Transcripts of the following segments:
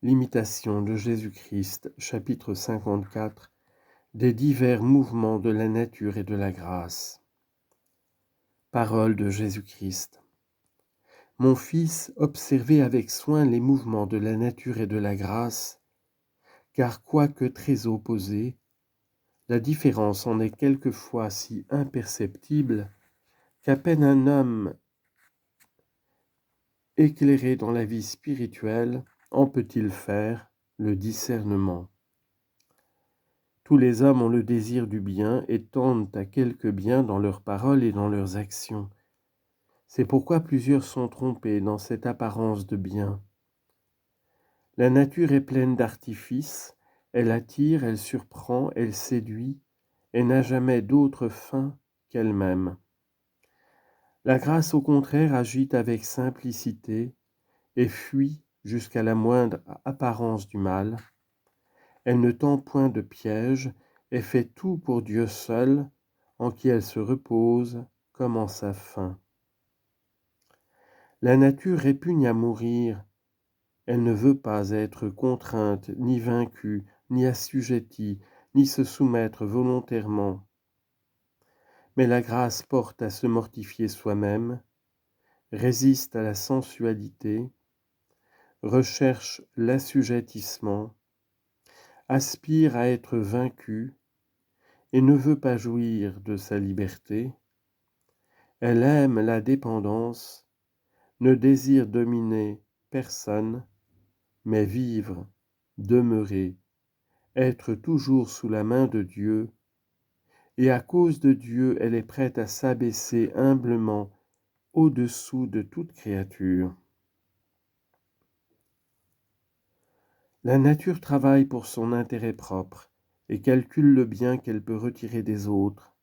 L'imitation de Jésus-Christ, chapitre 54, des divers mouvements de la nature et de la grâce. Parole de Jésus-Christ. Mon fils, observez avec soin les mouvements de la nature et de la grâce, car quoique très opposés, la différence en est quelquefois si imperceptible qu'à peine un homme éclairé dans la vie spirituelle en peut-il faire le discernement. Tous les hommes ont le désir du bien et tendent à quelque bien dans leurs paroles et dans leurs actions. C'est pourquoi plusieurs sont trompés dans cette apparence de bien. La nature est pleine d'artifices, elle attire, elle surprend, elle séduit, et n'a jamais d'autre fin qu'elle-même. La grâce, au contraire, agit avec simplicité et fuit jusqu'à la moindre apparence du mal. Elle ne tend point de piège et fait tout pour Dieu seul, en qui elle se repose comme en sa fin. La nature répugne à mourir, elle ne veut pas être contrainte, ni vaincue, ni assujettie, ni se soumettre volontairement. Mais la grâce porte à se mortifier soi-même, résiste à la sensualité, recherche l'assujettissement, aspire à être vaincue et ne veut pas jouir de sa liberté. Elle aime la dépendance, ne désire dominer personne, mais vivre, demeurer, être toujours sous la main de Dieu, et à cause de Dieu, elle est prête à s'abaisser humblement au-dessous de toute créature. La nature travaille pour son intérêt propre et calcule le bien qu'elle peut retirer des autres.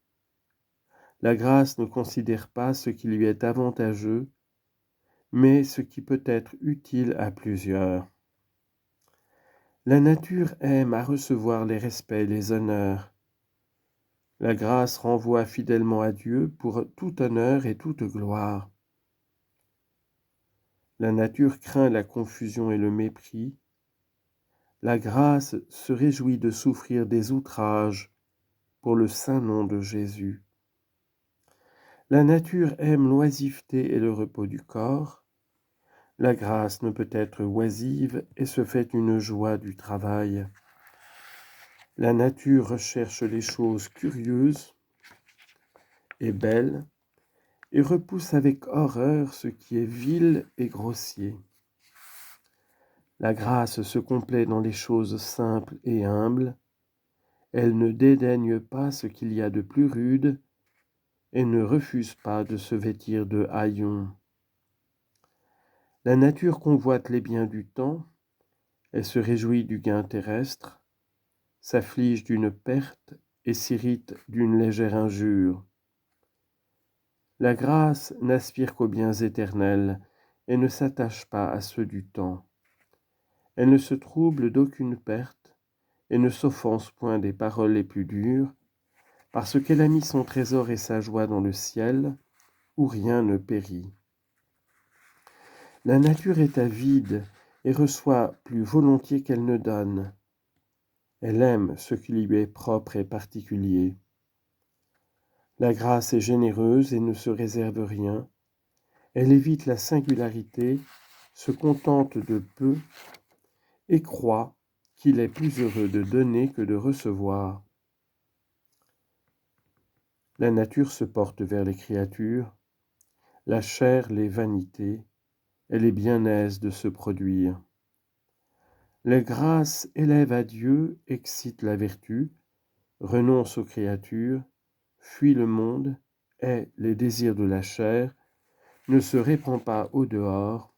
La grâce ne considère pas ce qui lui est avantageux, mais ce qui peut être utile à plusieurs. La nature aime à recevoir les respects et les honneurs. La grâce renvoie fidèlement à Dieu pour tout honneur et toute gloire. La nature craint la confusion et le mépris. La grâce se réjouit de souffrir des outrages pour le saint nom de Jésus. La nature aime l'oisiveté et le repos du corps. La grâce ne peut être oisive et se fait une joie du travail. La nature recherche les choses curieuses et belles et repousse avec horreur ce qui est vil et grossier. La grâce se complaît dans les choses simples et humbles. Elle ne dédaigne pas ce qu'il y a de plus rude et ne refuse pas de se vêtir de haillons. La nature convoite les biens du temps, elle se réjouit du gain terrestre, s'afflige d'une perte et s'irrite d'une légère injure. La grâce n'aspire qu'aux biens éternels et ne s'attache pas à ceux du temps. Elle ne se trouble d'aucune perte et ne s'offense point des paroles les plus dures, parce qu'elle a mis son trésor et sa joie dans le ciel, où rien ne périt. La nature est avide et reçoit plus volontiers qu'elle ne donne. Elle aime ce qui lui est propre et particulier. La grâce est généreuse et ne se réserve rien. Elle évite la singularité, se contente de peu et croit qu'il est plus heureux de donner que de recevoir. La nature se porte vers les créatures, la chair les vanités, elle est bien aise de se produire. La grâce élève à Dieu, excite la vertu, renonce aux créatures, fuit le monde, hait les désirs de la chair, ne se répand pas au dehors,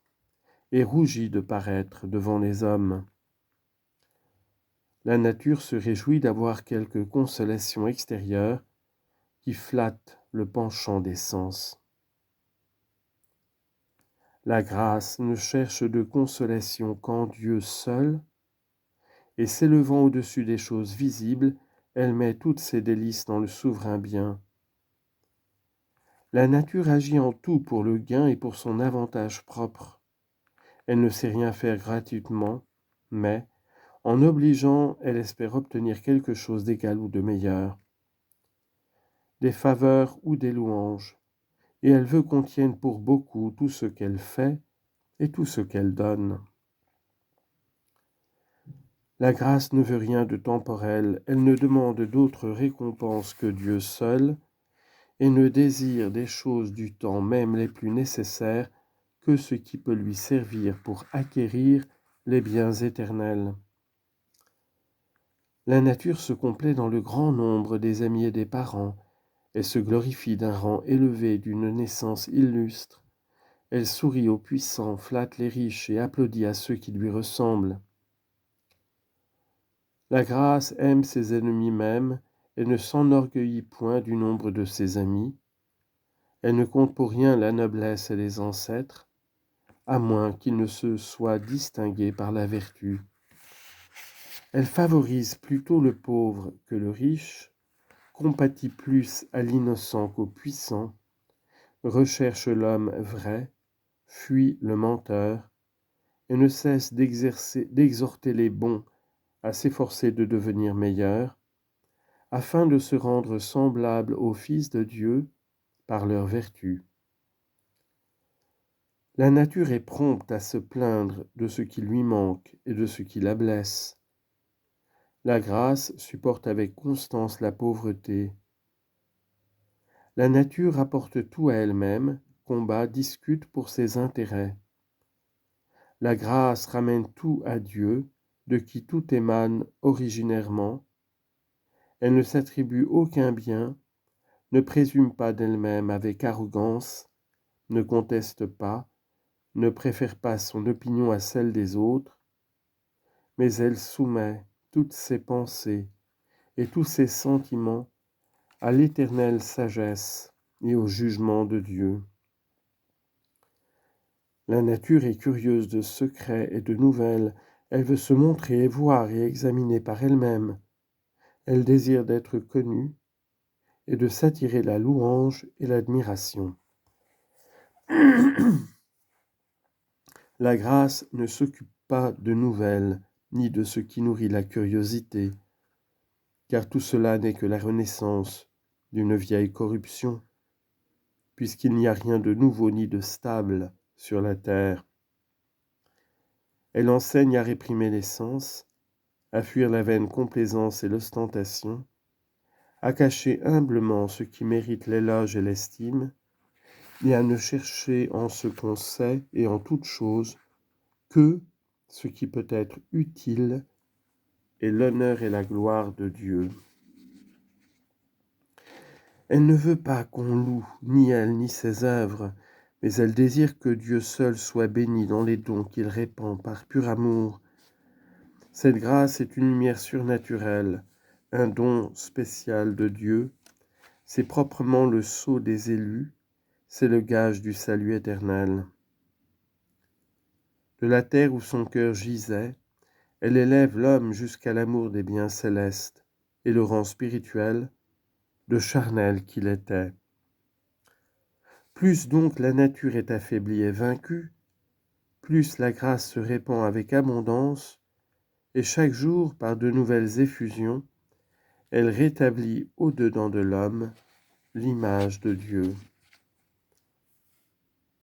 et rougit de paraître devant les hommes. La nature se réjouit d'avoir quelque consolation extérieure qui flatte le penchant des sens. La grâce ne cherche de consolation qu'en Dieu seul, et s'élevant au-dessus des choses visibles, elle met toutes ses délices dans le souverain bien. La nature agit en tout pour le gain et pour son avantage propre. Elle ne sait rien faire gratuitement, mais, en obligeant, elle espère obtenir quelque chose d'égal ou de meilleur, des faveurs ou des louanges, et elle veut qu'on tienne pour beaucoup tout ce qu'elle fait et tout ce qu'elle donne. La grâce ne veut rien de temporel, elle ne demande d'autre récompense que Dieu seul, et ne désire des choses du temps même les plus nécessaires que ce qui peut lui servir pour acquérir les biens éternels. La nature se complaît dans le grand nombre des amis et des parents, elle se glorifie d'un rang élevé, d'une naissance illustre, elle sourit aux puissants, flatte les riches et applaudit à ceux qui lui ressemblent. La grâce aime ses ennemis même, et ne s'enorgueillit point du nombre de ses amis. Elle ne compte pour rien la noblesse et les ancêtres, à moins qu'ils ne se soient distingués par la vertu. Elle favorise plutôt le pauvre que le riche, compatit plus à l'innocent qu'au puissant, recherche l'homme vrai, fuit le menteur, et ne cesse d'exhorter les bons à s'efforcer de devenir meilleurs, afin de se rendre semblables aux fils de Dieu par leur vertu. La nature est prompte à se plaindre de ce qui lui manque et de ce qui la blesse. La grâce supporte avec constance la pauvreté. La nature apporte tout à elle-même, combat, discute pour ses intérêts. La grâce ramène tout à Dieu, de qui tout émane originairement. Elle ne s'attribue aucun bien, ne présume pas d'elle-même avec arrogance, ne conteste pas, ne préfère pas son opinion à celle des autres, mais elle soumet toutes ses pensées et tous ses sentiments à l'éternelle sagesse et au jugement de Dieu. La nature est curieuse de secrets et de nouvelles, elle veut se montrer, voir et examiner par elle-même. Elle désire d'être connue et de s'attirer la louange et l'admiration. La grâce ne s'occupe pas de nouvelles, ni de ce qui nourrit la curiosité, car tout cela n'est que la renaissance d'une vieille corruption, puisqu'il n'y a rien de nouveau ni de stable sur la terre. Elle enseigne à réprimer les sens, à fuir la vaine complaisance et l'ostentation, à cacher humblement ce qui mérite l'éloge et l'estime, et à ne chercher en ce qu'on sait et en toute chose que ce qui peut être utile et l'honneur et la gloire de Dieu. Elle ne veut pas qu'on loue ni elle ni ses œuvres, mais elle désire que Dieu seul soit béni dans les dons qu'il répand par pur amour. Cette grâce est une lumière surnaturelle, un don spécial de Dieu. C'est proprement le sceau des élus, c'est le gage du salut éternel. De la terre où son cœur gisait, elle élève l'homme jusqu'à l'amour des biens célestes et le rend spirituel, de charnel qu'il était. Plus donc la nature est affaiblie et vaincue, plus la grâce se répand avec abondance, et chaque jour, par de nouvelles effusions, elle rétablit au-dedans de l'homme l'image de Dieu.